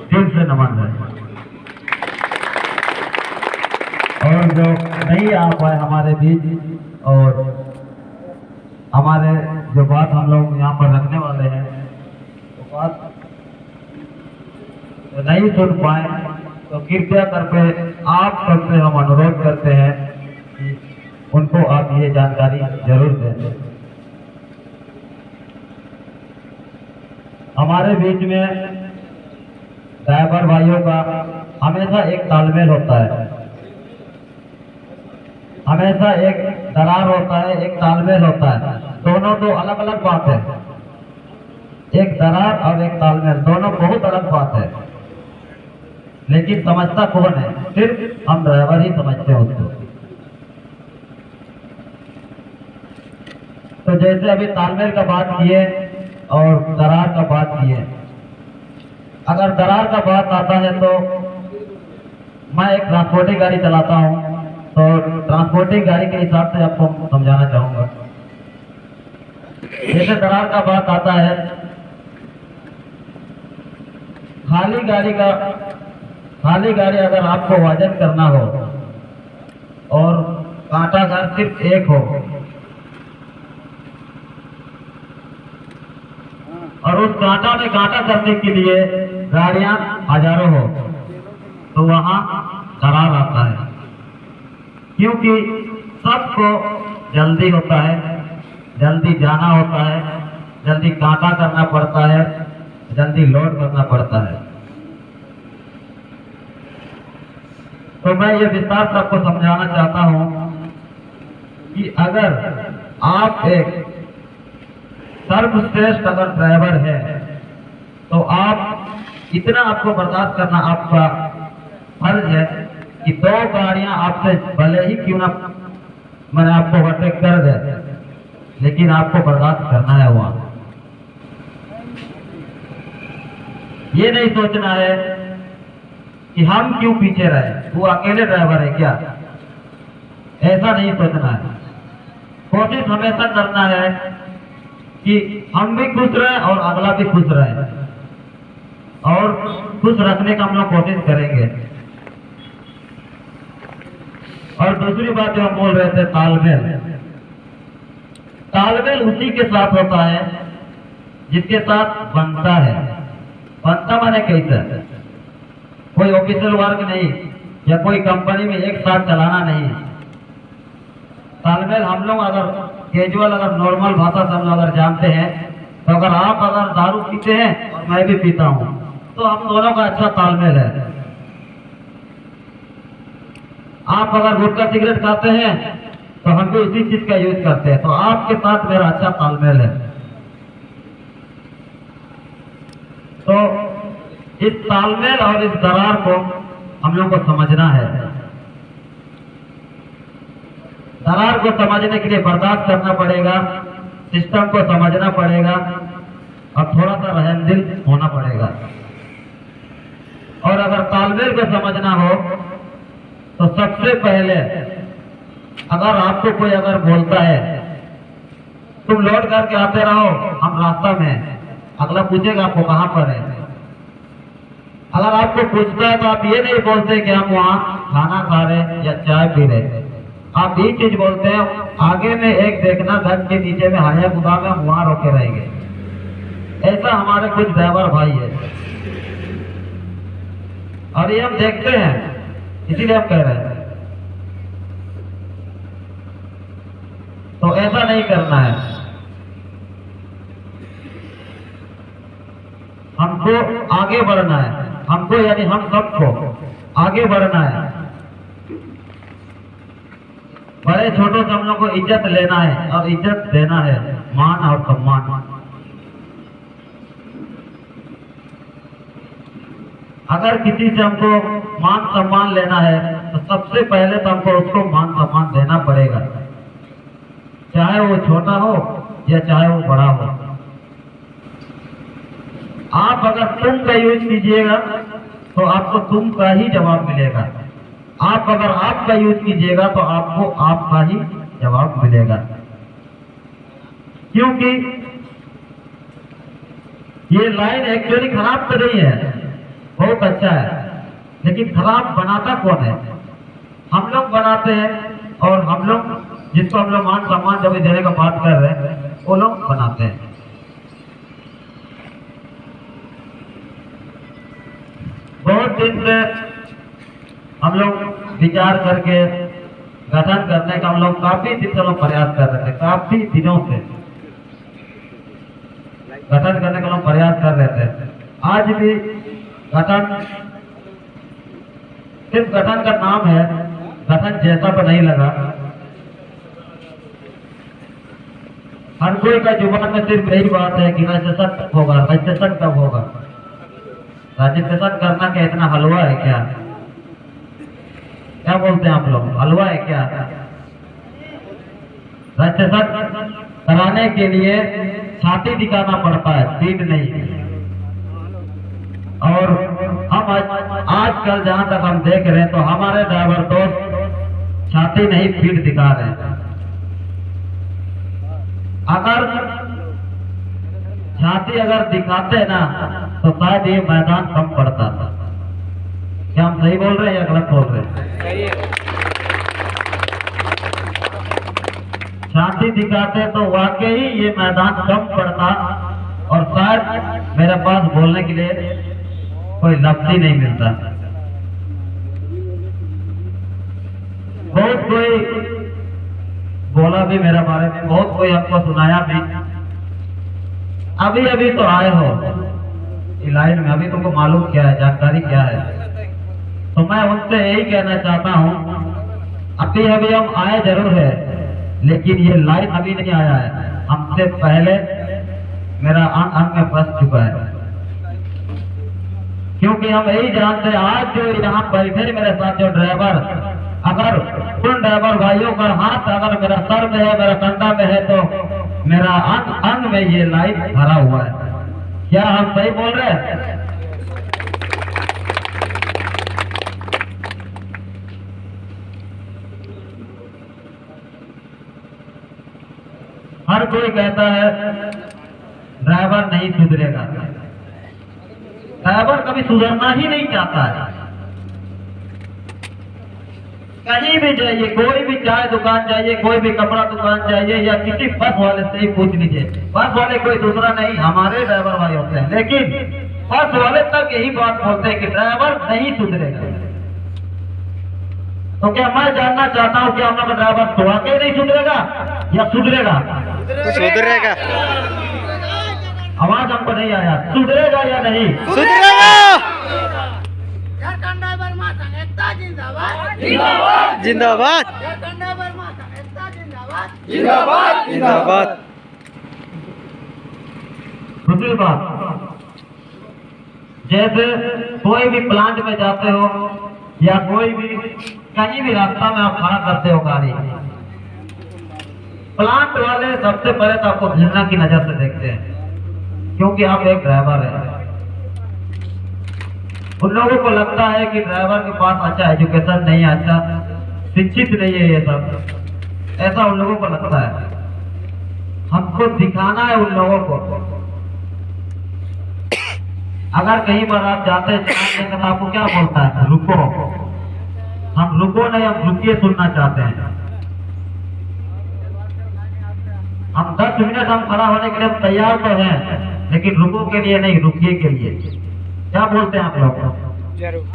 दिल से नमन है। और जो नहीं आ पाए हमारे बीच और हमारे जो बात हम लोग यहाँ पर रखने वाले हैं वो बात नहीं सुन पाए तो कृपया करके आप सबसे हम अनुरोध करते हैं कि उनको आप ये जानकारी जरूर दें। हमारे बीच में ड्राइवर भाइयों का हमेशा एक तालमेल होता है, हमेशा एक दरार होता है, एक तालमेल होता है। दोनों दो अलग अलग बात है, एक दरार और एक तालमेल दोनों बहुत अलग बात है। लेकिन समझता कौन है? सिर्फ हम ड्राइवर ही समझते हैं उसको। तो जैसे अभी तालमेल का बात किए और दरार का बात किए, अगर दरार का बात आता है तो मैं एक ट्रांसपोर्टिंग गाड़ी चलाता हूँ, तो ट्रांसपोर्टिंग गाड़ी के हिसाब से आपको समझाना चाहूंगा। जैसे दरार का बात आता है, खाली गाड़ी अगर आपको वजन करना हो और कांटा घर सिर्फ एक हो और उस कांटा में कांटा करने के लिए गाड़ियां हजारों हो, तो वहां दरार आता है। क्योंकि सबको जल्दी होता है, जल्दी जाना होता है, जल्दी कांटा करना पड़ता है, जल्दी लोड करना पड़ता है। तो मैं ये विस्तार से आपको समझाना चाहता हूं कि अगर आप एक सर्वश्रेष्ठ अगर ड्राइवर है तो आप इतना आपको बर्दाश्त करना आपका फर्ज है कि दो गाड़ियां आपसे भले ही क्यों ना मैंने आपको ओवरटेक कर दे, लेकिन आपको बर्दाश्त करना है। वहां ये नहीं सोचना है कि हम क्यों पीछे रहे, वो अकेले ड्राइवर है क्या, ऐसा नहीं सोचना है। कोशिश हमेशा करना है कि हम भी खुश रहें और अगला भी खुश रहे, और खुश रखने का हम लोग कोशिश करेंगे। और दूसरी बात जो हम बोल रहे थे, तालमेल। तालमेल उसी के साथ होता है जिसके साथ बनता है। बनता माने कैसे? कोई ऑफिशियल वर्क नहीं या कोई कंपनी में एक साथ चलाना नहीं। तालमेल हम लोग अगर कैजुअल अगर नॉर्मल भाषा से हम लोग अगर जानते हैं, तो अगर आप अगर दारू पीते हैं और मैं भी पीता हूं तो हम दोनों का अच्छा तालमेल है। आप अगर गुटखा सिगरेट खाते हैं तो हम भी उसी चीज का यूज करते हैं, तो आपके साथ मेरा अच्छा तालमेल है। तो इस तालमेल और इस दरार को हम लोग को समझना है। दरार को समझने के लिए बर्दाश्त करना पड़ेगा, सिस्टम को समझना पड़ेगा और थोड़ा सा रहमदिल होना पड़ेगा। और अगर तालमेल को समझना हो तो सबसे पहले अगर आपको कोई अगर बोलता है तुम लोड करके आते रहो, हम रास्ता में, अगला पूछेगा आपको कहां पर है। अगर आपको पूछता है तो आप ये नहीं बोलते कि हम वहाँ खाना खा रहे या चाय पी रहे, आप ये चीज बोलते हैं आगे में एक देखना घर के नीचे में हाया गुदा में हम वहां रोके रहेंगे। ऐसा हमारे कुछ ड्राइवर भाई है और ये हम देखते हैं, इसीलिए हम कह रहे हैं। तो ऐसा नहीं करना है, हमको आगे बढ़ना है, हमको यानी हम सबको आगे बढ़ना है। बड़े छोटों से हम लोग को इज्जत लेना है और इज्जत देना है, मान और सम्मान। अगर किसी से हमको मान सम्मान लेना है तो सबसे पहले तो हमको उसको मान सम्मान देना पड़ेगा, चाहे वो छोटा हो या चाहे वो बड़ा हो। आप अगर तुम का यूज कीजिएगा तो आपको तुम का ही जवाब मिलेगा, आप अगर आपका यूज कीजिएगा तो आपको आपका ही जवाब मिलेगा। क्योंकि ये लाइन एक्चुअली खराब तो नहीं है, बहुत अच्छा है, लेकिन खराब बनाता कौन है? हम लोग बनाते हैं, और हम लोग जिसको हम लोग मान सम्मान जब देने का बात कर रहे हैं वो लोग बनाते हैं। बहुत दिन से हम लोग विचार करके गठन करने का हम लोग काफी दिन से लोग प्रयास कर रहे थे, काफी दिनों से गठन करने का लोग प्रयास कर रहे थे। आज भी गठन सिर्फ गठन का नाम है, गठन जैसा तो नहीं लगा। हर कोई का जुबान में सिर्फ यही बात है कि रजिस्ट्रेशन कब होगा, रजिस्ट्रेशन कब होगा। रजिस्ट्रेशन करना क्या इतना हलवा है क्या? क्या बोलते हैं आप लोग, हलवा है क्या? रजिस्ट्रेशन कराने के लिए छाती दिखाना पड़ता है, पीठ नहीं। और हम आजकल जहां तक हम देख रहे हैं तो हमारे ड्राइवर दोस्त छाती नहीं पीठ दिखा रहे हैं। अगर छाती अगर दिखाते ना तो शायद ये मैदान कम पड़ता था। क्या हम सही बोल रहे हैं या गलत बोल रहे हैं? छाती दिखाते तो वाकई ये मैदान कम पड़ता, और शायद मेरे पास बोलने के लिए कोई लफ्ज ही नहीं मिलता। बहुत कोई बोला भी मेरे बारे में, बहुत कोई हमको सुनाया भी। अभी अभी तो आए हो इस लाइन में, अभी तुमको मालूम क्या है, जानकारी क्या है? तो मैं उनसे यही कहना चाहता हूँ, अभी अभी हम आए जरूर है, लेकिन ये लाइन अभी नहीं आया है, हमसे पहले मेरा अंग में फंस चुका है। क्योंकि हम यही जानते हैं, आज जो यहाँ बैठे मेरे साथ जो ड्राइवर, अगर उन ड्राइवर भाइयों का हाथ अगर मेरा सर में है, मेरा कंधा में है, तो मेरा अंग में ये लाइन भरा हुआ है। क्या हम सही बोल रहे हैं? हर कोई कहता है ड्राइवर नहीं सुधरेगा। ड्राइवर कभी सुधरना ही नहीं चाहता है। कहीं भी जाइए, कोई भी चाय दुकान जाइए, कोई भी कपड़ा दुकान जाइए, या किसी बस वाले से ही पूछ लीजिए, बस वाले कोई दूसरा नहीं, हमारे ड्राइवर भाई होते हैं। लेकिन बस वाले तक यही बात बोलते हैं कि ड्राइवर नहीं सुधरेगा। तो क्या मैं जानना चाहता हूँ कि हम लोग ड्राइवर तो वाकई नहीं सुधरेगा या सुधरेगा? सुधरेगा। आवाज हमको नहीं आया, सुधरेगा या नहीं? सुधरेगा। जिंदाबाद जिंदाबाद जिंदाबाद जिंदाबाद। दूसरी बात, जैसे कोई भी प्लांट में जाते हो या कोई भी कहीं भी रास्ता में आप खड़ा करते हो गाड़ी, प्लांट वाले सबसे पहले तो आपको घृणा की नजर से देखते हैं, क्योंकि आप एक ड्राइवर हैं। उन लोगों को लगता है कि ड्राइवर के पास अच्छा एजुकेशन नहीं है, अच्छा शिक्षित नहीं है, ये सब ऐसा उन लोगों को लगता है। हमको दिखाना है उन लोगों को। अगर कहीं पर आप जाते हैं तो आपको क्या बोलता है? रुको। हम रुको नहीं, हम रुकिए सुनना चाहते हैं। हम 10 मिनट हम खड़ा होने के लिए तैयार तो हैं, लेकिन रुको के लिए नहीं, रुकिए के लिए। क्या बोलते हैं आप लोग? जरूर।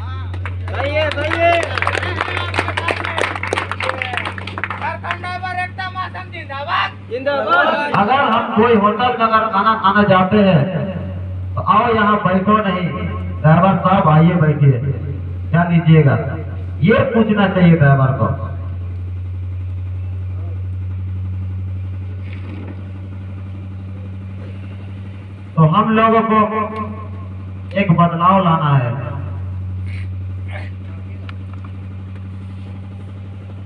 अगर हम कोई होटल में अगर खाना खाना जाते हैं तो आओ यहाँ बैठो नहीं, ड्राइवर साहब आइए बैठिए, क्या लीजिएगा, ये पूछना चाहिए ड्राइवर को। तो हम लोगों को एक बदलाव लाना है।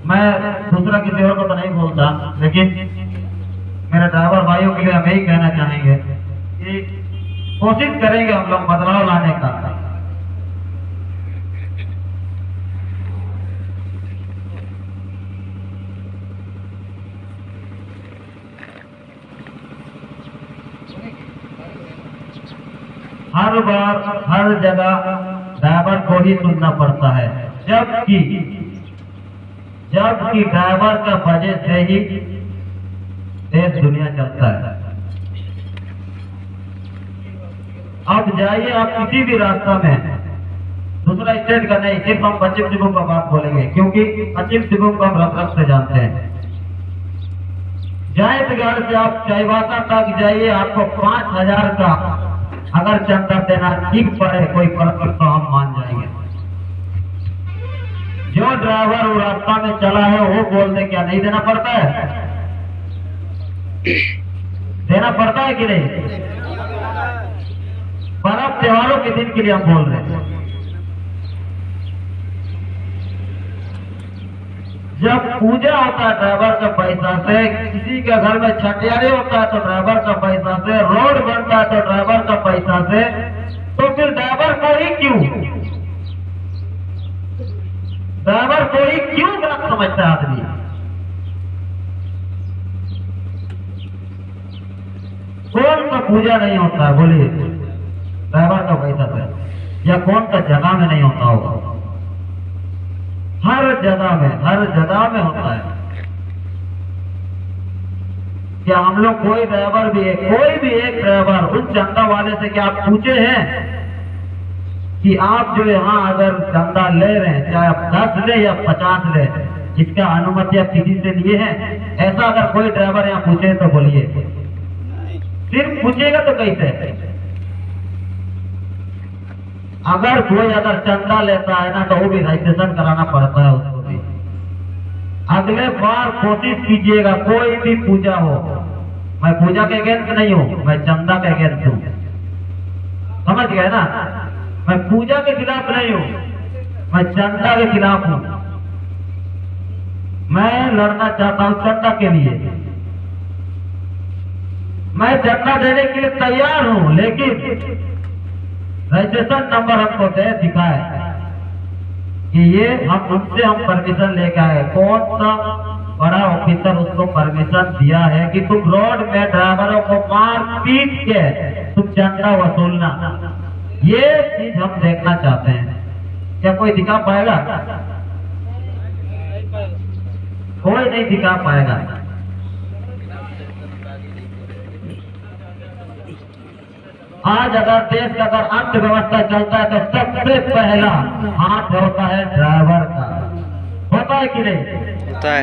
मैं दूसरा किसी और को तो नहीं बोलता, लेकिन मेरे ड्राइवर भाइयों के लिए हम यही कहना चाहेंगे कि कोशिश करेंगे हम लोग बदलाव लाने का। हर बार हर जगह ड्राइवर को ही सुनना पड़ता है, जबकि ड्राइवर का वजह से ही देश दुनिया चलता है। अब जाइए आप किसी भी रास्ता में, दूसरा स्टेट का नहीं, सिर्फ हम पश्चिम सिंहभूम का बात बोलेंगे, क्योंकि पश्चिम सिंहभूम को हम रफ से जानते हैं। जायतगढ़ से आप चाईबासा तक जाइए, आपको 5,000 का अगर चंदा देना ठीक पड़े कोई फर्क तो हम मान जाएंगे। जो ड्राइवर वो रास्ता में चला है वो बोल दे, क्या नहीं देना पड़ता है? देना पड़ता है कि नहीं? पर्व त्योहारों के दिन के लिए हम बोल रहे हैं। जब पूजा होता है ड्राइवर का पैसा से, किसी के घर में छठियारी होता है तो ड्राइवर का पैसा से, रोड बनता है तो ड्राइवर का पैसा से, तो फिर ड्राइवर को ही क्यों गलत समझता है आदमी? कौन सा पूजा नहीं होता है बोलिए ड्राइवर का पैसा से, या कौन सा जगह में नहीं होता होगा? हर जगह में होता है। क्या हम लोग कोई भी एक ड्राइवर उस चंदा वाले से क्या आप पूछे हैं कि आप जो यहाँ अगर चंदा ले रहे हैं, चाहे आप 10 ले या 50 ले, इसका अनुमति आप किसी से लिए हैं? ऐसा अगर कोई ड्राइवर यहाँ पूछे तो बोलिए। सिर्फ पूछेगा तो कैसे? अगर कोई चंदा लेता है ना तो वो भी रजिस्ट्रेशन कराना पड़ता है उसको भी। अगले बार कोशिश कीजिएगा, कोई भी पूजा हो, मैं पूजा के अगेंस्ट नहीं हूँ, मैं चंदा के अगेंस्ट हूँ, समझ गए ना? मैं पूजा के खिलाफ नहीं हूँ, मैं चंदा के खिलाफ हूँ। मैं लड़ना चाहता हूँ चंदा के लिए, मैं चंदा देने के लिए तैयार हूँ, लेकिन रजिस्ट्रेशन नंबर हमको दे दिखाए कि ये हम परमिशन लेके आए। कौन सा बड़ा ऑफिसर उसको परमिशन दिया है कि तुम रोड में ड्राइवरों को मार पीट के तुम चंदा वसूलना? ये चीज हम देखना चाहते हैं। क्या कोई दिखा पाएगा? कोई नहीं दिखा पाएगा। आज अगर देश का अर्थव्यवस्था चलता है तो सबसे पहला हाथ होता है ड्राइवर का, होता है कि नहीं? होता है।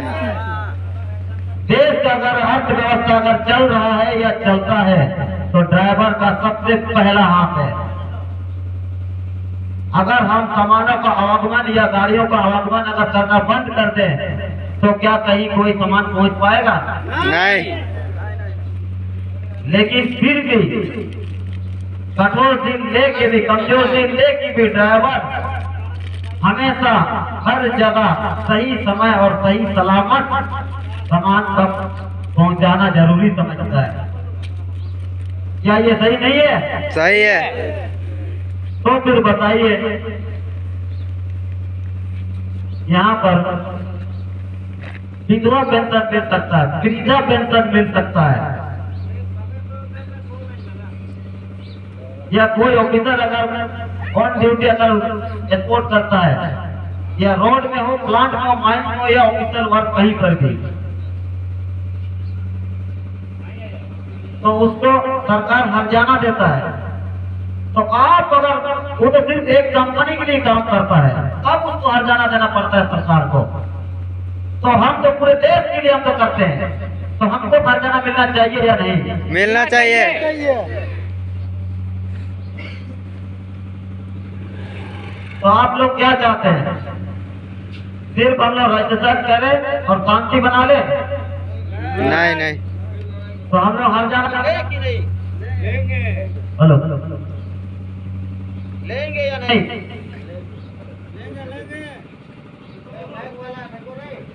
देश का अगर अर्थव्यवस्था अगर चल रहा है या चलता है तो ड्राइवर का सबसे पहला हाथ है। अगर हम सामानों का आवागमन या गाड़ियों का आवागमन अगर करना बंद कर दें तो क्या कहीं कोई सामान पहुंच पाएगा? नहीं। लेकिन फिर भी कठोर दिन लेके भी, कमजोर दिन लेके भी ड्राइवर हमेशा हर जगह सही समय और सही सलामत सामान तक पहुंचाना जरूरी समझता है। क्या ये सही नहीं है? सही है। तो फिर बताइए, यहाँ पर विधवा पेंशन मिल सकता है, वृद्धा पेंशन मिल सकता है, या कोई ऑफिसर अगर ऑन ड्यूटी अगर एस्कॉर्ट करता है, या रोड में हो, प्लांट में हो, माइन में हो, या ऑफिसर वर्क कहीं पर भी, तो उसको सरकार हर्जाना देता है। तो आप अगर वो तो सिर्फ एक कंपनी के लिए काम करता है, अब उसको हर्जाना देना पड़ता है सरकार को। तो हम तो पूरे देश के लिए हम तो करते हैं, तो हमको हर्जाना मिलना चाहिए या नहीं? मिलना चाहिए। तो आप लोग क्या चाहते हैं? सिर्फ हम लोग रजिस्ट्रेशन करें और शांति बना ले? नहीं नहीं। तो हम लोग हर्जाना करें कि नहीं? लेंगे। हेलो, लेंगे या नहीं?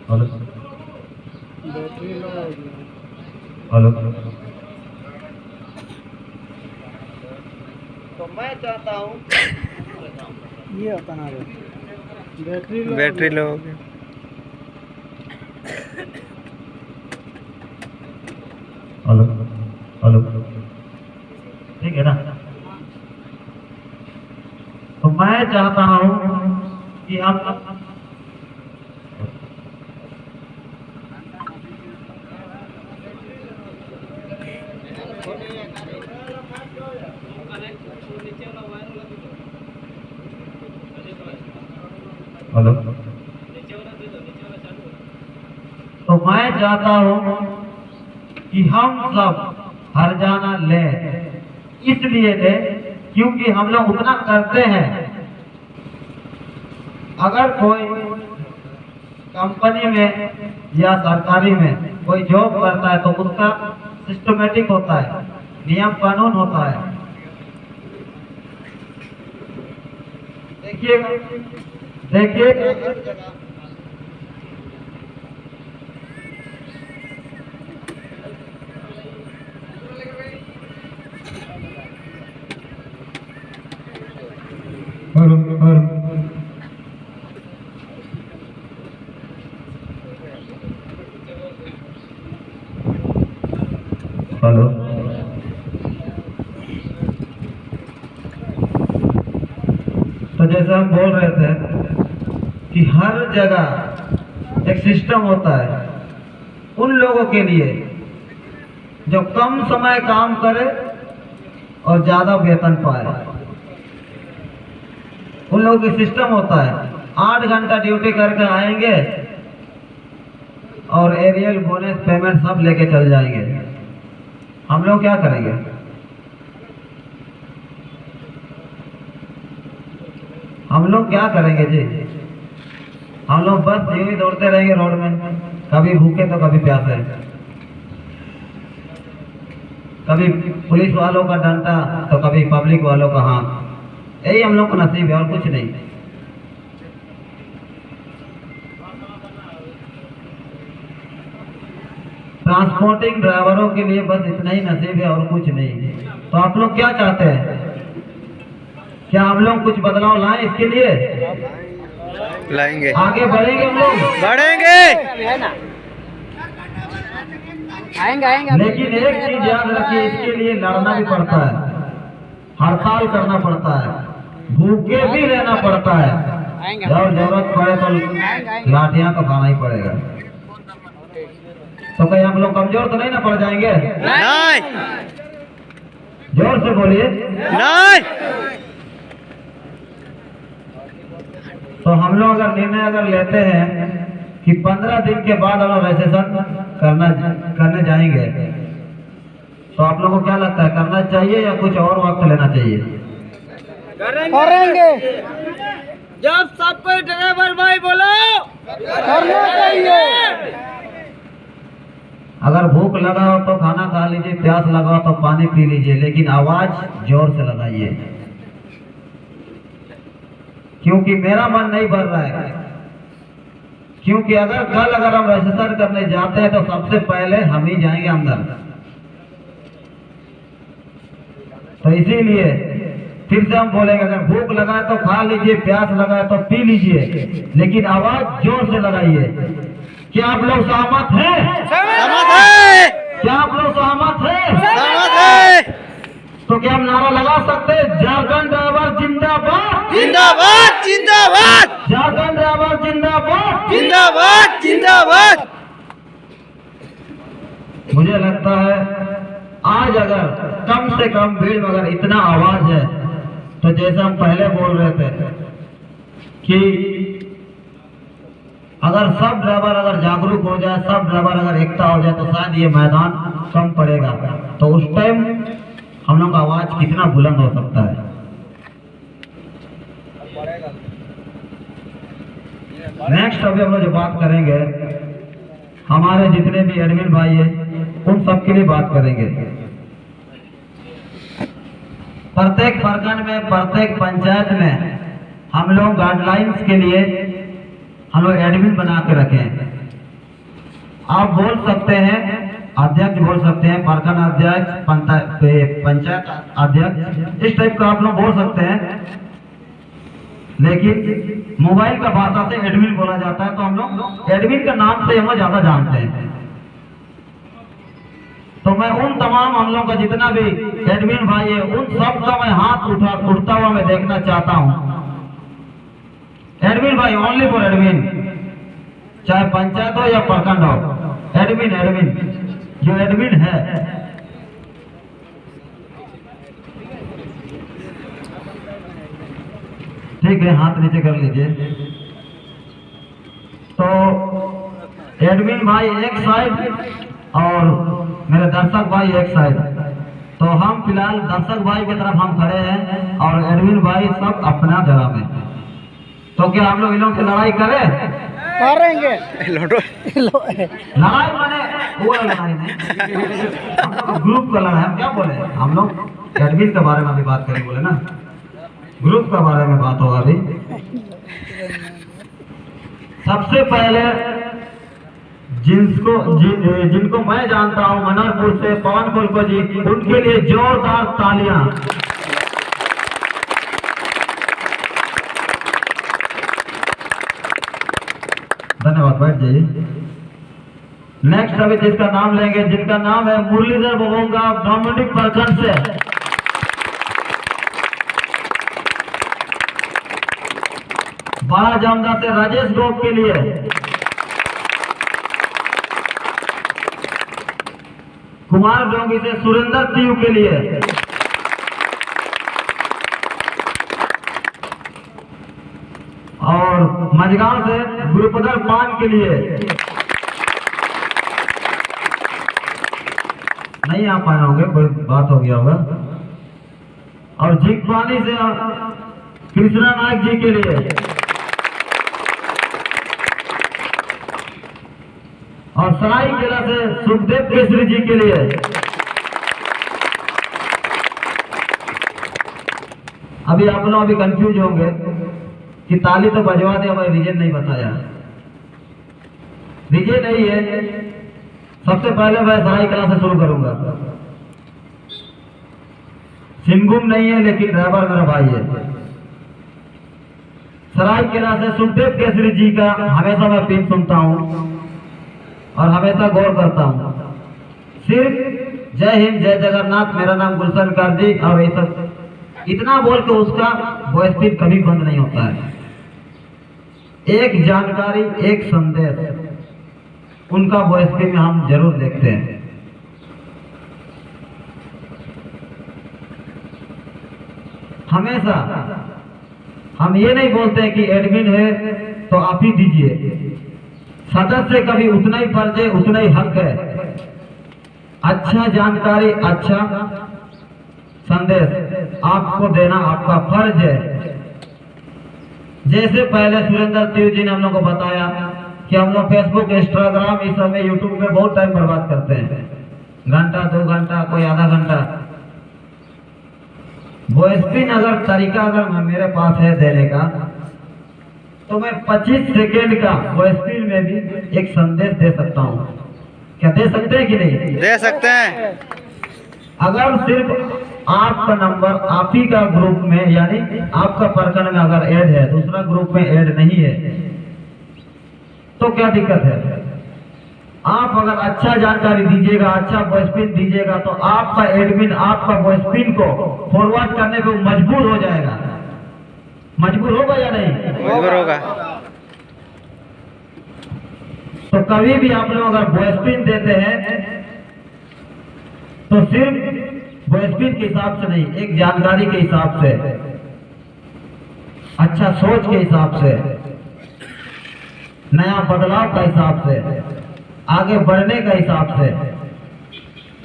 Hello hello. तो मैं चाहता हूँ ये अपना बैटरी लो हो गया। हेलो हेलो, ठीक है ना? तो मैं चाहता हूं कि हम हेलो, तो मैं चाहता हूं कि हम सब हरजाना ले, इसलिए ले क्योंकि हम लोग उतना करते हैं। अगर कोई कंपनी में या सरकारी में कोई जॉब करता है तो उसका सिस्टमेटिक होता है, नियम कानून होता है। देखिए हेलो, तो जैसे हम बोल रहे थे कि हर जगह एक सिस्टम होता है उन लोगों के लिए जो कम समय काम करे और ज्यादा वेतन पाए। उन लोगों की सिस्टम होता है 8 घंटा ड्यूटी करके आएंगे और एरियल बोनस पेमेंट सब लेके चल जाएंगे। हम लोग क्या करेंगे? हम लोग क्या करेंगे जी? हम लोग बस यूं ही दौड़ते रहेंगे रोड में, कभी भूखे तो कभी प्यासे, कभी पुलिस वालों का डंडा तो कभी पब्लिक वालों का हाथ। यही हम लोग को नसीब है और कुछ नहीं। ट्रांसपोर्टिंग ड्राइवरों के लिए बस इतना ही नसीब है और कुछ नहीं। तो आप लोग क्या चाहते हैं? क्या हम लोग कुछ बदलाव लाएं इसके लिए? लाएंगे, आगे बढ़ेंगे हम लोग, बढ़ेंगे, आएंगे। लेकिन एक चीज याद रखिए, इसके लिए लड़ना भी पड़ता है, हड़ताल करना पड़ता है, भूखे भी रहना पड़ता है। जब जरूरत पड़े तो लाठियां तो खाना ही पड़ेगा। तो कहीं हम लोग कमजोर तो नहीं ना पड़ जाएंगे? नहीं, जोर से बोलिए। नहीं। तो हम लोग अगर निर्णय अगर लेते हैं कि 15 दिन के बाद हम लोग रजिस्ट्रेशन करने जाएंगे, तो आप लोगों को क्या लगता है, करना चाहिए या कुछ और वक्त लेना चाहिए? करेंगे। जब सब कोई ड्राइवर भाई बोलो करना चाहिए। अगर भूख लगा हो तो खाना खा लीजिए, प्यास लगा हो तो पानी पी लीजिए, लेकिन आवाज जोर से लगाइए, क्योंकि मेरा मन नहीं भर रहा है। क्योंकि अगर हम रजिस्टर करने जाते हैं तो सबसे पहले हम ही जाएंगे अंदर। तो इसीलिए फिर से हम बोलेंगे, अगर भूख लगा है तो खा लीजिए, प्यास लगा है तो पी लीजिए, लेकिन आवाज जोर से लगाइए। क्या आप लोग सहमत हैं? सहमत है, क्या आप लोग सहमत हैं? सहमत है। तो क्या हम नारा लगा सकते हैं, झारखंड ड्राइवर जिंदाबाद, जिंदाबाद, जिंदाबाद, झारखंड ड्राइवर जिंदाबाद, जिंदाबाद, जिंदाबाद। मुझे लगता है आज अगर कम से कम भीड़ में अगर इतना आवाज है, तो जैसे हम पहले बोल रहे थे कि अगर सब ड्राइवर अगर जागरूक हो जाए, सब ड्राइवर अगर एकता हो जाए, तो शायद ये मैदान कम पड़ेगा। तो उस टाइम हम लोग का आवाज कितना बुलंद हो सकता है। नेक्स्ट अभी हम लोग जो बात करेंगे, हमारे जितने भी एडमिन भाई हैं उन सब के लिए बात करेंगे। प्रत्येक प्रखंड में, प्रत्येक पंचायत में हम लोग गाइडलाइंस के लिए हम लोग एडमिन बना के रखे हैं। आप बोल सकते हैं, अध्यक्ष बोल सकते हैं, प्रखंड अध्यक्ष, पंचायत अध्यक्ष, इस टाइप का आप लोग बोल सकते हैं, लेकिन मोबाइल का भाषा से एडमिन बोला जाता है। तो हम लोग एडमिन का नाम से हम ज्यादा जानते हैं। तो मैं उन तमाम हम लोग का जितना भी एडमिन भाई है, उन सब का मैं हाथ उठता हुआ मैं देखना चाहता हूं एडमिन भाई, ओनली फॉर एडमिन, चाहे पंचायत हो या प्रखंड हो, एडमिन एडमिन, जो एडमिन है। ठीक है, हाथ नीचे कर लीजिए। तो एडमिन भाई एक साइड और मेरे दर्शक भाई एक साइड। तो हम फिलहाल दर्शक भाई की तरफ हम खड़े हैं और एडमिन भाई सब अपना जगह में। तो क्या हम लोग इन लोग से लड़ाई करें? करेंगे। लड़ाई माने वो लड़ाई नहीं, हम लोग ग्रुप का लड़ाई। हम क्या बोले, हम लोग एडमिन के बारे में अभी बात करें, बोले ना ग्रुप के बारे में बात होगा अभी। सबसे पहले जिनको मैं जानता हूं मनरपुर से, पवन कोलको जी, उनके लिए जोरदार तालियां। धन्यवाद, बैठ जाइए। नेक्स्ट अभी जिसका नाम लेंगे, जिनका नाम है मुरलीधर बबोंगा, डोमिनिक प्रखंड से। बड़ा जामदा से राजेश गोप के लिए, कुमार डोंगी से सुरेंद्र तीव के लिए, और मझगांव से गुरुपदर पान के लिए। नहीं आ पाए होंगे, कोई बात हो गया होगा। और झिंकपानी से कृष्णा नायक जी के लिए, और सरायकेला से सुखदेव केसरी जी के लिए। अभी आप लोग अभी कंफ्यूज होंगे कि ताली तो बजवा दे, हमें रीजन नहीं बताया। रीजन नहीं है। सबसे पहले मैं सरायकेला से शुरू करूंगा। सिंगुम नहीं है लेकिन ड्राइवर मेरा भाई है। सरायकेला से सुखदेव केसरी जी का हमेशा मैं पिन सुनता हूं और हमेशा गौर करता हूं। सिर्फ जय हिंद जय जगन्नाथ, मेरा नाम गुलशन कर जी, और ये सब इतना बोल के उसका वॉइस पिन कभी बंद नहीं होता है। एक जानकारी, एक संदेश, उनका वॉइस पिन में हम जरूर देखते हैं। हमेशा हम ये नहीं बोलते हैं कि एडमिन है तो आप ही दीजिए। सदस्य का भी उतना ही फर्ज है, उतना ही हक है। अच्छा जानकारी, अच्छा संदेश आपको देना आपका फर्ज है। जैसे पहले सुरेंद्र तीव जी ने हम लोग को बताया कि हम लोग फेसबुक, इंस्टाग्राम, इस समय यूट्यूब में बहुत टाइम बर्बाद करते हैं, घंटा 2 घंटा, कोई आधा घंटा। वॉइस पिन अगर तरीका अगर मेरे पास है देने का, तो मैं 25 सेकेंड का वॉइस पिन में भी एक संदेश दे सकता हूँ। क्या दे सकते हैं कि नहीं? दे सकते हैं। अगर सिर्फ आपका नंबर आप ही का ग्रुप में, यानी आपका प्रखंड में अगर ऐड है, दूसरा ग्रुप में ऐड नहीं है, तो क्या दिक्कत है? आप अगर अच्छा जानकारी दीजिएगा, अच्छा वॉइस पिन दीजिएगा, तो आपका एडमिन आपका वॉइस पिन को फॉरवर्ड करने को मजबूर हो जाएगा। मजबूर होगा या नहीं? मजबूर होगा। तो कभी भी आप लोग अगर वॉइस पिन देते हैं तो सिर्फ वॉइस पिन के हिसाब से नहीं, एक जानकारी के हिसाब से, अच्छा सोच के हिसाब से, नया बदलाव का हिसाब से, आगे बढ़ने का हिसाब से,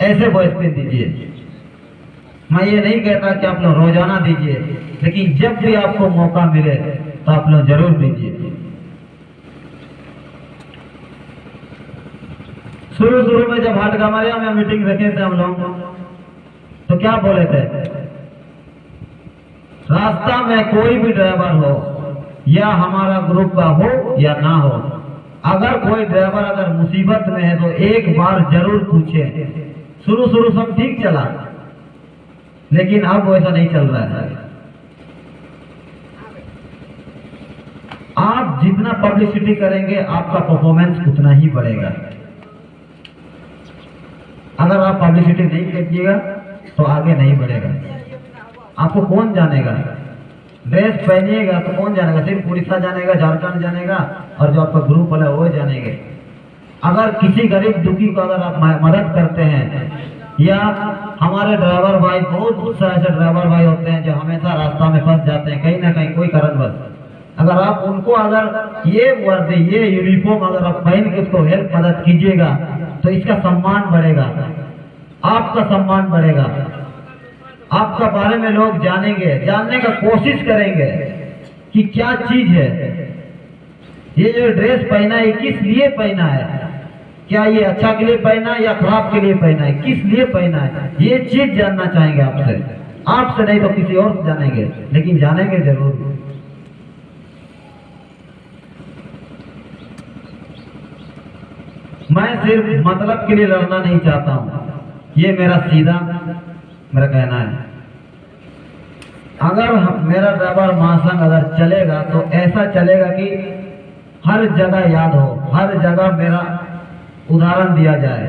ऐसे वॉइस पिन दीजिए। मैं ये नहीं कहता कि आप लोग रोजाना दीजिए, लेकिन जब भी आपको मौका मिले तो आप लोग जरूर दीजिए। शुरू में जब हाटगामरिया में मीटिंग रखे थे हम लोग, तो क्या बोले थे? रास्ता में कोई भी ड्राइवर हो, या हमारा ग्रुप का हो या ना हो, अगर कोई ड्राइवर अगर मुसीबत में है तो एक बार जरूर पूछे। शुरू सब ठीक चला, लेकिन अब वैसा नहीं चल रहा है। आप जितना पब्लिसिटी करेंगे आपका परफॉर्मेंस उतना ही बढ़ेगा। अगर आप पब्लिसिटी नहीं कीजिएगा तो आगे नहीं बढ़ेगा। आपको कौन जानेगा? ड्रेस पहनिएगा तो कौन जानेगा? सिर्फ उड़ीसा जानेगा, झारखंड जानेगा और जो आपका ग्रुप वाला वो जानेंगे। अगर किसी गरीब दुखी को अगर आप मदद करते हैं, या हमारे ड्राइवर भाई, बहुत सारे ऐसे ड्राइवर भाई होते हैं जो हमेशा रास्ता में फंस जाते हैं कहीं ना कहीं कोई कारणवश, अगर आप उनको अगर ये वर्दी, ये यूनिफॉर्म अगर आप पहन के उसको हेल्प मदद कीजिएगा तो इसका सम्मान बढ़ेगा, आपका सम्मान बढ़ेगा, आपका बारे में लोग जानेंगे, जानने का कोशिश करेंगे कि क्या चीज है ये जो ड्रेस पहना है, किस लिए पहना है, क्या ये अच्छा के लिए पहना है या खराब के लिए पहना है, किस लिए पहना है, ये चीज जानना चाहेंगे आपसे। आपसे नहीं तो किसी और से जानेंगे, लेकिन जानेंगे जरूर। मैं सिर्फ मतलब के लिए लड़ना नहीं चाहता हूँ, ये मेरा सीधा मेरा कहना है। अगर मेरा ड्राइवर महासंघ अगर चलेगा तो ऐसा चलेगा कि हर जगह याद हो, हर जगह मेरा उदाहरण दिया जाए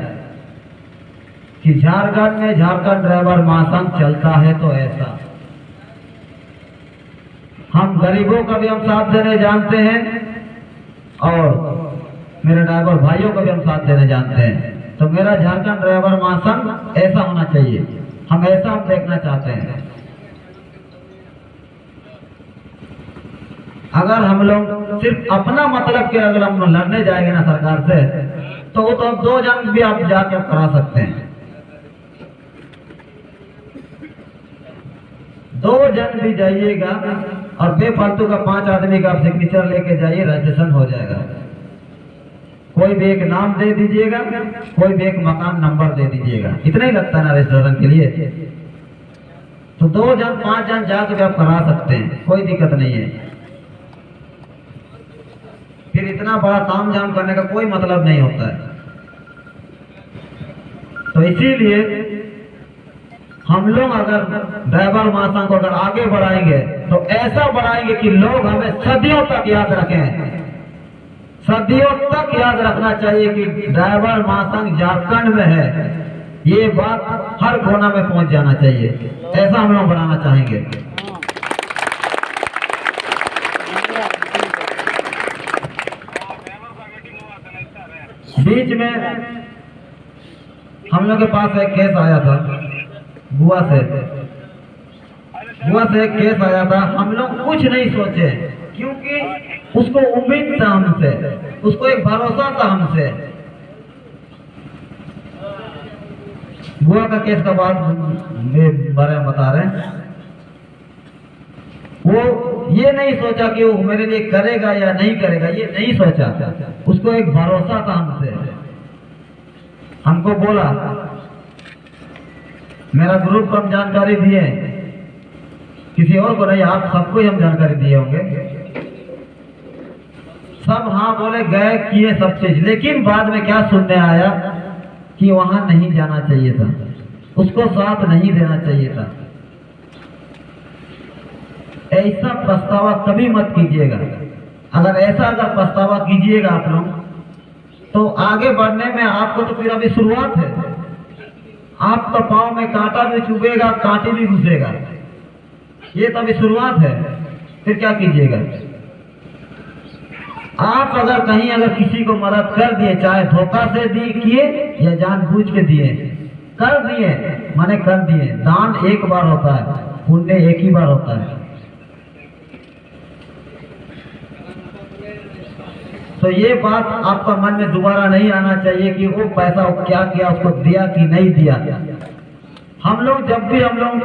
कि झारखंड में झारखंड ड्राइवर महासंघ चलता है तो ऐसा। हम गरीबों का भी हम साथ देने जानते हैं और मेरे ड्राइवर भाइयों का भी हम साथ देने जानते हैं। तो मेरा झारखंड ड्राइवर महासंघ ऐसा होना चाहिए, हम ऐसा हम देखना चाहते हैं। अगर हम लोग सिर्फ अपना मतलब के अगर हम लड़ने जाएंगे ना सरकार से, तो वो तो 2 जन भी आप जाके करा सकते हैं। 2 जन भी जाइएगा और बेफालतू का 5 आदमी का आप सिग्नेचर लेके जाइए, रजिस्ट्रेशन हो जाएगा। कोई भी एक नाम दे दीजिएगा, कोई भी एक मकान नंबर दे दीजिएगा, इतना ही लगता है ना रजिस्ट्रेशन के लिए। तो 2 जन 5 जन जाके भी आप करा सकते हैं, कोई दिक्कत नहीं है। फिर इतना बड़ा ताम झाम करने का कोई मतलब नहीं होता है। तो इसीलिए हम लोग अगर ड्राइवर महासंघ को अगर आगे बढ़ाएंगे तो ऐसा बढ़ाएंगे कि लोग हमें सदियों तक याद रखें। सदियों तक याद रखना चाहिए कि ड्राइवर महासंघ झारखंड में है, ये बात हर कोना में पहुंच जाना चाहिए। ऐसा हम लोग बनाना चाहेंगे। बीच में हम लोग के पास एक केस आया था, बुआ से एक केस आया था। हम लोग कुछ नहीं सोचे क्योंकि उसको उम्मीद था हमसे, उसको एक भरोसा था हमसे। बुआ का केस का बात बारे में बता रहे हैं। वो ये नहीं सोचा कि वो मेरे लिए करेगा या नहीं करेगा, ये नहीं सोचा। उसको एक भरोसा था हमसे। हमको बोला, मेरा ग्रुप को हम जानकारी दिए, किसी और को नहीं, आप सबको ही हम जानकारी दिए होंगे। सब हाँ बोले, गए, किए सब चीज, लेकिन बाद में क्या सुनने आया कि वहां नहीं जाना चाहिए था, उसको साथ नहीं देना चाहिए था। ऐसा पछतावा कभी मत कीजिएगा। अगर ऐसा अगर पछतावा कीजिएगा आप लोग तो आगे बढ़ने में आपको तो फिर अभी शुरुआत है, आपका पांव में कांटा भी चुभेगा, कांटे भी घुसेगा, ये तो अभी शुरुआत है। फिर क्या कीजिएगा? आप अगर कहीं अगर किसी को मदद कर दिए, चाहे धोखा से किए या जानबूझ के दिए, कर दिए माने कर दिए। दान एक बार होता है, पुण्य एक ही बार होता है। तो ये बात आपका मन में दोबारा नहीं आना चाहिए कि वो पैसा क्या किया, उसको दिया कि नहीं दिया। हम लोग जब भी हम लोग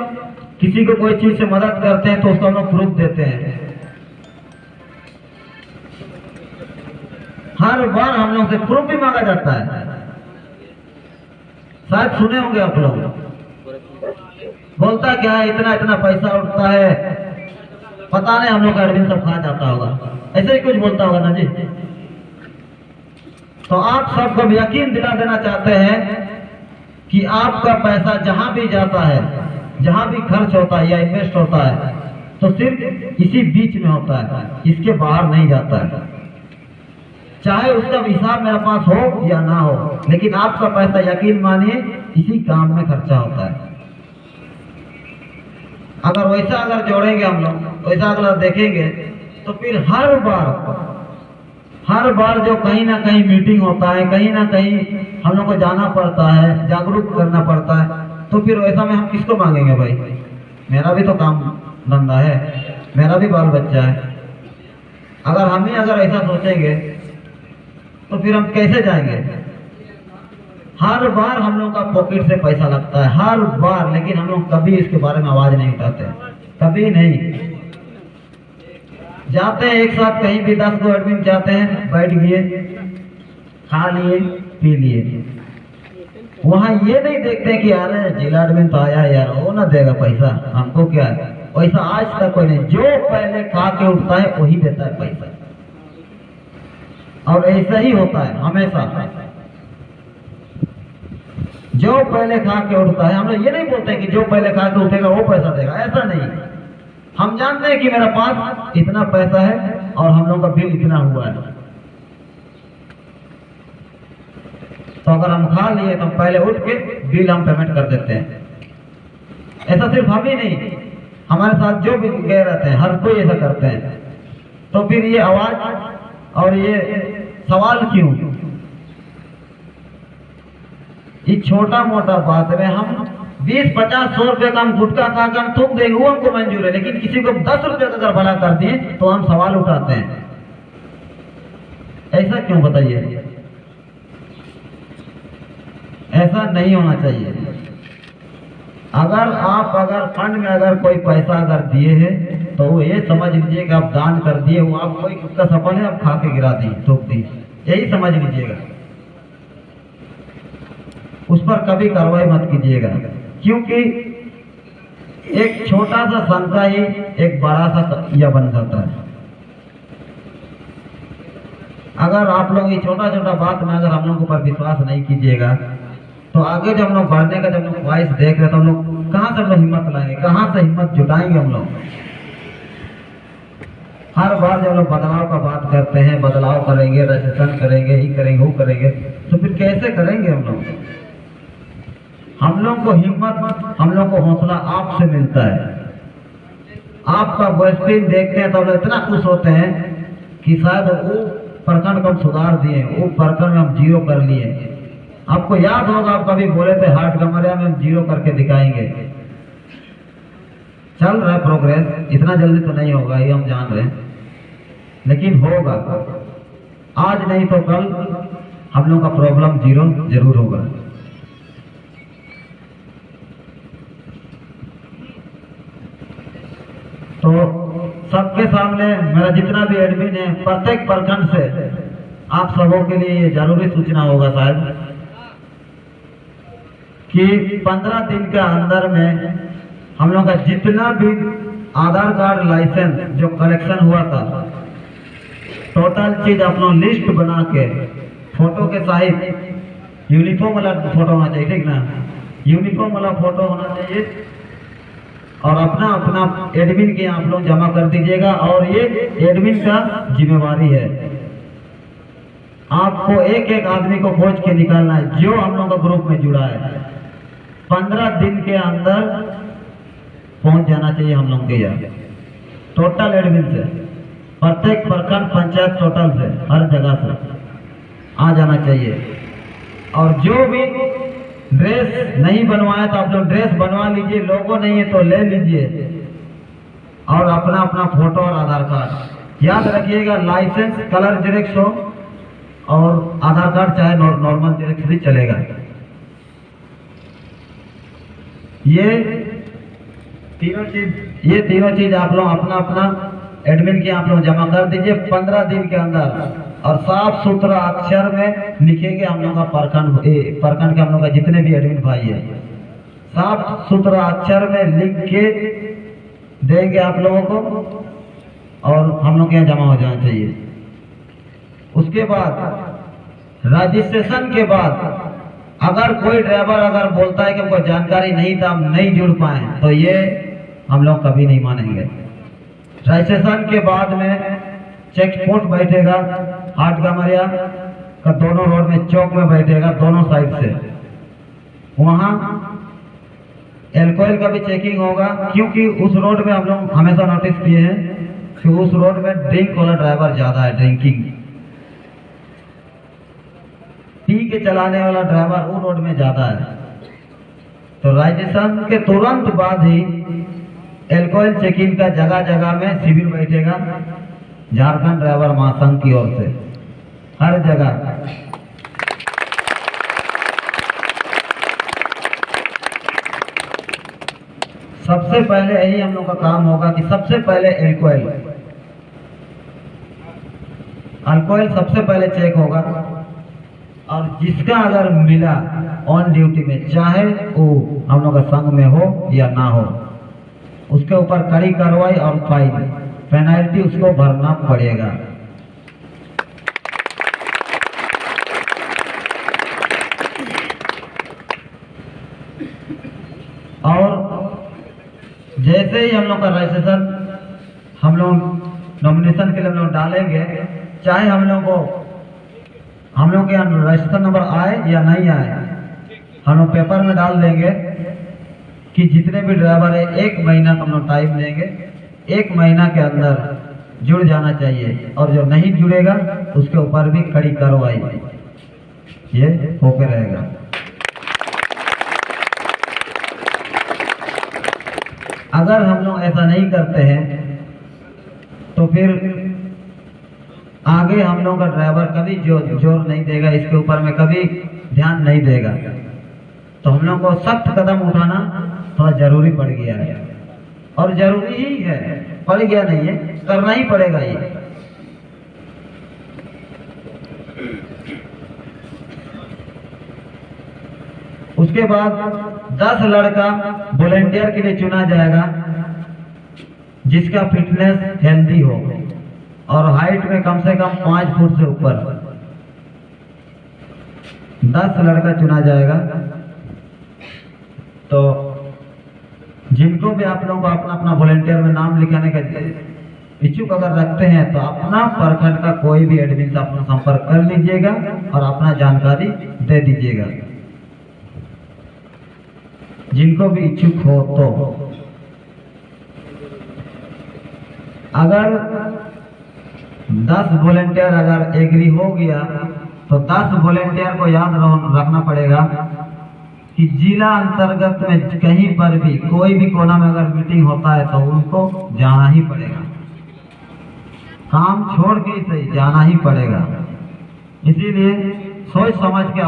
किसी को कोई चीज से मदद करते हैं तो उसको हम लोग प्रूफ देते हैं। हर बार हम लोग से प्रूफ भी मांगा जाता है। शायद सुने होंगे आप लोग, बोलता क्या है, इतना इतना पैसा उठता है, पता नहीं हम लोग का एडमिन सब खा जाता होगा, ऐसे ही कुछ बोलता होगा ना जी। तो आप सबको यकीन दिला देना चाहते हैं कि आपका पैसा जहां भी जाता है, जहां भी खर्च होता है या इन्वेस्ट होता है, तो सिर्फ इसी बीच में होता है, इसके बाहर नहीं जाता है। चाहे उसका हिसाब मेरे पास हो या ना हो, लेकिन आपका पैसा यकीन मानिए इसी काम में खर्चा होता है। अगर वैसा अगर जोड़ेंगे हम लोग वैसा अगला देखेंगे तो फिर हर बार जो कहीं ना कहीं मीटिंग होता है, कहीं ना कहीं हम लोग को जाना पड़ता है, जागरूक करना पड़ता है, तो फिर वैसा में हम किसको मांगेंगे भाई? मेरा भी तो काम धंधा है, मेरा भी बाल बच्चा है। अगर हम ही अगर ऐसा सोचेंगे तो फिर हम कैसे जाएंगे? हर बार हम लोग का पॉकेट से पैसा लगता है, हर बार, लेकिन हम लोग कभी इसके बारे में आवाज नहीं उठाते, कभी नहीं। जाते हैं एक साथ कहीं भी, 10 को एडमिन जाते हैं, बैठ गए, खा लिए, पी लिए, वहाँ ये नहीं देखते कि यार जिला एडमिन तो आया यार, वो ना देगा पैसा, हमको क्या है। वैसा आज तक कोई नहीं, जो पहले खा के उठता है वही देता है पैसा, और ऐसा ही होता है हमेशा। जो पहले खा के उठता है, हम लोग ये नहीं बोलते कि जो पहले खा के उठेगा वो पैसा देगा, ऐसा नहीं। हम जानते हैं कि मेरा पास इतना पैसा है और हम लोग का बिल इतना हुआ है, तो अगर हम खा लिए तो पहले उठ के बिल हम पेमेंट कर देते हैं। ऐसा सिर्फ हम ही नहीं, हमारे साथ जो भी गए रहते हैं, हर कोई ऐसा करते हैं। तो फिर ये आवाज और ये सवाल क्यों? ये छोटा मोटा बात में हम 20-50-100 रुपए का हम गुटखा खा के हम थूक देंगे, वो हमको मंजूर है, लेकिन किसी को 10 रुपए का अगर भला कर दिए तो हम सवाल उठाते हैं। ऐसा क्यों बताइए? ऐसा नहीं होना चाहिए। अगर फंड में अगर कोई पैसा अगर दिए हैं तो वो ये समझ लीजिए कि आप दान कर दिए, वो आप कोई उसका सफल है, आप खा के गिरा दिए, थूक दिए, यही समझ लीजिएगा। उस पर कभी कार्रवाई मत कीजिएगा, क्योंकि एक छोटा सा शंका ही एक बड़ा सा यह बन जाता है। अगर आप लोग ये छोटा छोटा बात में अगर हम लोगों पर विश्वास नहीं कीजिएगा तो आगे जब हम लोग बढ़ने का जब लोग ख्वाहिश देख रहे तो हम लोग कहाँ से हम लोग हिम्मत लाएंगे, कहाँ से हिम्मत जुटाएंगे हम लोग? हर बार जब लोग बदलाव का बात करते हैं, बदलाव करेंगे, रजिस्ट्रेशन करेंगे, ये करेंगे, वो करेंगे, तो फिर कैसे करेंगे हम लोग? हम लोग को हिम्मत, हम लोग को हौसला आपसे मिलता है। आपका वॉइस देखते हैं तो हम लोग इतना खुश होते हैं कि शायद वो प्रखंड को हम सुधार दिए, वो प्रखंड में हम 0 कर लिए। आपको याद होगा, आप कभी बोले थे हाट गमरिया में हम 0 करके दिखाएंगे। चल रहा है प्रोग्रेस, इतना जल्दी तो नहीं होगा, ये हम जान रहे हैं, लेकिन होगा। आज नहीं तो कल हम लोग का प्रॉब्लम 0 जरूर होगा। तो सबके सामने मेरा जितना भी एडमिन है, प्रत्येक प्रखंड से आप सबों के लिए जरूरी सूचना होगा शायद कि 15 दिन के अंदर में हम लोग का जितना भी आधार कार्ड लाइसेंस जो कलेक्शन हुआ था, टोटल चीज आप लोग लिस्ट बना के फोटो के साथ यूनिफॉर्म वाला फोटो होना चाहिए, ठीक ना? यूनिफॉर्म वाला फोटो होना चाहिए, और अपना अपना एडमिन के आप लोग जमा कर दीजिएगा। और ये एडमिन का जिम्मेवारी है, आपको एक एक आदमी को खोज के निकालना है जो हम लोग का ग्रुप में जुड़ा है। 15 दिन के अंदर पहुंच जाना चाहिए हम लोग के यहाँ, टोटल एडमिन से, प्रत्येक प्रखंड पंचायत टोटल से, हर जगह से आ जाना चाहिए। और जो भी ड्रेस नहीं बनवाया तो आप लोग ड्रेस बनवा लीजिए, लोगो नहीं है तो ले लीजिए, और अपना अपना फोटो और आधार कार्ड याद रखिएगा। लाइसेंस कलर जेरॉक्स हो और आधार कार्ड चाहे नॉर्मल जेरॉक्स भी चलेगा। ये तीनों चीज आप लोग अपना अपना एडमिन के आप लोग जमा कर दीजिए 15 दिन के अंदर, और साफ सुथरा अक्षर में लिखेंगे हम लोग का प्रखंड के हम लोग का जितने भी एडमिन भाई है, साफ सुथरा अक्षर में लिख के देंगे आप लोगों को, और हम लोग के यहाँ जमा हो जाना चाहिए। उसके बाद रजिस्ट्रेशन के बाद अगर कोई ड्राइवर अगर बोलता है कि हमको जानकारी नहीं था, हम नहीं जुड़ पाए, तो ये हम लोग कभी नहीं मानेंगे। रजिस्ट्रेशन के बाद में चेक पोस्ट बैठेगा, हाट गमरिया का दोनों रोड में चौक में बैठेगा, दोनों साइड से। वहाँ एल्कोहल का भी चेकिंग होगा, क्योंकि उस रोड में हम लोग हमेशा नोटिस किए हैं कि उस रोड में ड्रिंक वाला ड्राइवर ज्यादा है, ड्रिंकिंग पी के चलाने वाला ड्राइवर वो रोड में ज्यादा है। तो रजिस्ट्रेशन के तुरंत बाद ही एल्कोहल चेकिंग का जगह जगह में शिविर बैठेगा झारखंड ड्राइवर महासंघ की ओर से, हर जगह। सबसे पहले यही हम लोग का काम होगा कि सबसे पहले अल्कोहल सबसे पहले चेक होगा, और जिसका अगर मिला ऑन ड्यूटी में, चाहे वो हम लोग का संघ में हो या ना हो, उसके ऊपर कड़ी कार्रवाई और फाइन पेनल्टी उसको भरना पड़ेगा। और जैसे ही हम लोग का रजिस्ट्रेशन हम लोग नॉमिनेशन के लिए हम लोग डालेंगे, चाहे हम लोग के यहाँ रजिस्ट्रेशन नंबर आए या नहीं आए, हम लोग पेपर में डाल देंगे कि जितने भी ड्राइवर है 1 महीना का हम लोग टाइम देंगे, 1 महीना के अंदर जुड़ जाना चाहिए, और जो नहीं जुड़ेगा उसके ऊपर भी कड़ी कार्रवाई ये होकर रहेगा। अगर हम लोग ऐसा नहीं करते हैं तो फिर आगे हम लोग का ड्राइवर कभी जोर नहीं देगा, इसके ऊपर में कभी ध्यान नहीं देगा। तो हम लोग को सख्त कदम उठाना थोड़ा जरूरी पड़ गया है, और जरूरी ही है, पड़ गया नहीं है, करना ही पड़ेगा ये। उसके बाद 10 लड़का वॉलंटियर के लिए चुना जाएगा जिसका फिटनेस हेल्दी हो और हाइट में कम से कम 5 फुट से ऊपर। 10 लड़का चुना जाएगा। तो जिनको भी आप लोगों को अपना अपना वॉलंटियर में नाम लिखाने का इच्छुक अगर रखते हैं तो अपना प्रखंड का कोई भी एडमिन से अपना संपर्क कर लीजिएगा और अपना जानकारी दे दीजिएगा, जिनको भी इच्छुक हो। तो अगर 10 वॉलंटियर अगर एग्री हो गया तो 10 वॉलंटियर को याद रखना पड़ेगा कि जिला अंतर्गत में कहीं पर भी कोई भी कोना में अगर मीटिंग होता है तो उनको जाना ही पड़ेगा, काम छोड़ के ही सही जाना ही पड़ेगा। इसीलिए सोच समझ के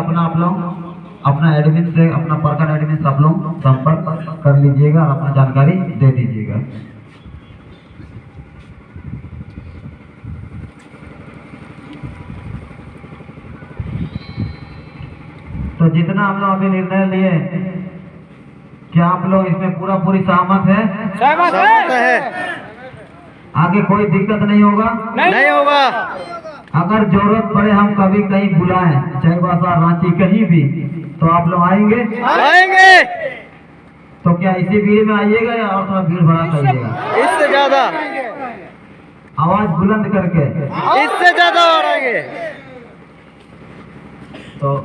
अपना एडमिन से, अपना प्रखंड एडमिन से आप लोग संपर्क कर लीजिएगा और अपना जानकारी दे दीजिएगा। तो जितना हम लोग अभी निर्णय लिए, क्या आप लोग इसमें पूरी सहमत है? सहमत है। आगे कोई दिक्कत नहीं होगा? नहीं होगा। अगर जरूरत पड़े हम कभी कहीं बुलाएं, चाहे बासा रांची कहीं भी, तो आप लोग आएंगे? आएंगे। तो क्या इसी भीड़ में आइएगा या और थोड़ा भीड़ भड़ा करिएगा? इससे ज्यादा आवाज बुलंद करके, इससे ज्यादा और आएंगे। तो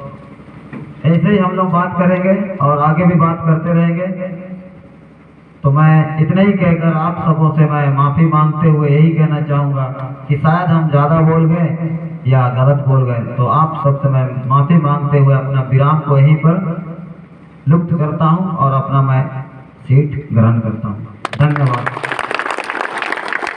ऐसे ही हम लोग बात करेंगे और आगे भी बात करते रहेंगे। तो मैं इतना ही कहकर आप सबों से मैं माफी मांगते हुए यही कहना चाहूँगा कि शायद हम ज़्यादा बोल गए या गलत बोल गए, तो आप सबसे मैं माफी मांगते हुए अपना विराम को यहीं पर लुप्त करता हूँ और अपना मैं सीट ग्रहण करता हूँ। धन्यवाद।